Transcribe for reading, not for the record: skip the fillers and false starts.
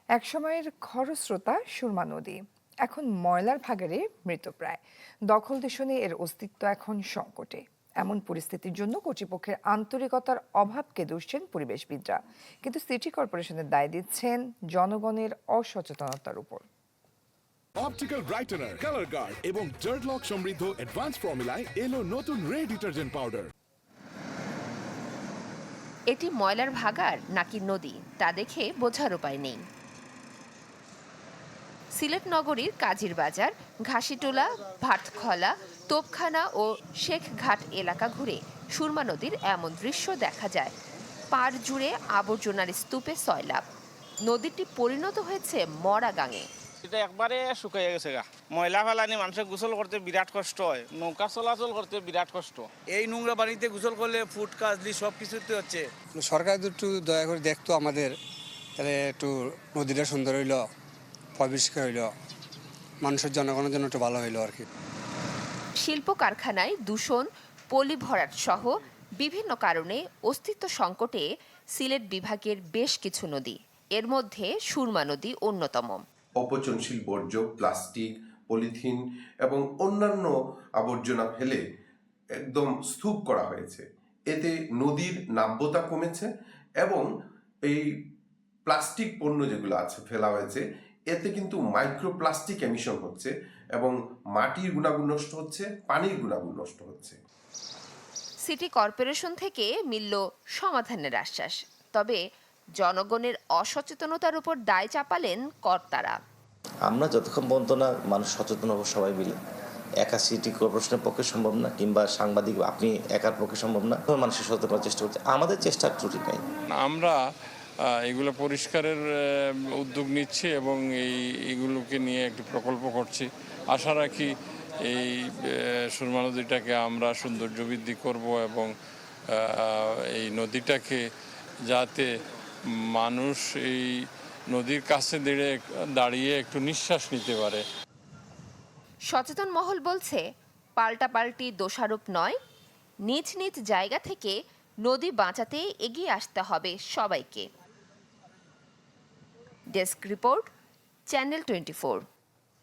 একসময়ের খরস্রোতা সুরমা নদী এখন ময়লার ভাগাড়ে মৃতপ্রায়। দখল দূষণে এর অস্তিত্ব এখন সংকটে। এমন পরিস্থিতির জন্য কর্তৃপক্ষের আন্তরিকতার অভাবকে দুষছেন পরিবেশবিদরা, কিন্তু সিটি কর্পোরেশনের দায় দিচ্ছেন জনগণের অসচেতনতার উপর। অপটিক্যাল ব্রাইটেনার, কালার গার্ড এবং জার্ট লক সমৃদ্ধ অ্যাডভান্স ফর্মুলায় এলো নতুন রে ডিটারজেন্ট পাউডার। এটি ময়লার ভাগাড় নাকি নদী তা দেখে বোঝার উপায় নেই। সিলেট নগরীর কাজীর বাজার, ঘাসিটোলা, ভাটখলা, তোপখানা ও শেখঘাট এলাকা ঘুরে সুরমা নদীর এমন দৃশ্য দেখা যায়। পাড় জুড়ে আবর্জনার স্তূপে সয়লাব। নদীটি পরিণত হয়েছে মরা গাঙে। এটা একবারে শুকিয়ে গেছে গা। ময়লা ফালানি মানুষের গোসল করতে বিরাট কষ্ট হয়, নৌকা চলাচল করতে বিরাট কষ্ট। এই নোংরা পানিতে গোসল করলে ফুড কাজলি সব কিছুতে হচ্ছে। সরকার একটু দয়া করে দেখতো আমাদের, তাহলে একটু নদীটা সুন্দর হইল, পরিষ্কার হইল, মানুষের জনগণের জন্য একটু ভালো হইলো আর কি। শিল্প কারখানায় দূষণ, পলি ভরাট সহ বিভিন্ন কারণে অস্তিত্ব সংকটে সিলেট বিভাগের বেশ কিছু নদী, এর মধ্যে সুরমা নদী অন্যতম। অপচনশীল বর্জ্য, প্লাস্টিক, পলিথিন এবং অন্যান্য আবর্জনা ফেলে একদম স্তূপ করা হয়েছে। এতে নদীর নাব্যতা কমেছে এবং এই প্লাস্টিক পণ্য যেগুলো আছে ফেলা হয়েছে, এতে কিন্তু মাইক্রোপ্লাস্টিক এমিশন হচ্ছে এবং মাটির গুণাগুণ নষ্ট হচ্ছে, পানির গুণাগুণ নষ্ট হচ্ছে। সিটি কর্পোরেশন থেকে মিলল সমাধানের আশ্বাস, তবে জনগণের অসচেতনতার উপর দায় চাপালেন কর্তারা। আমরা যতক্ষণ পর্যন্ত না মানুষ সচেতন হবো সবাই মিলে, একা সিটি কর্পোরেশনের পক্ষে সম্ভব না, কিংবা সাংবাদিক আপনি একার পক্ষে সম্ভব না, মানুষের সচেতন করার চেষ্টা করছে। আমাদের চেষ্টার ত্রুটি নেই। আমরা এগুলো পরিষ্কারের উদ্যোগ নিচ্ছি এবং এইগুলোকে নিয়ে একটি প্রকল্প করছি। আশা রাখি এই সুরমা নদীটাকে আমরা সৌন্দর্য বৃদ্ধি করব এবং এই নদীটাকে যাতে মানুষ এই নদীর কাছে দাঁড়িয়ে একটু নিঃশ্বাস নিতে পারে। সচেতন মহল বলছে, পাল্টাপাল্টি দোষারোপ নয়, নিজ নিজ জায়গা থেকে নদী বাঁচাতে এগিয়ে আসতে হবে সবাইকে। Desk report, channel 24।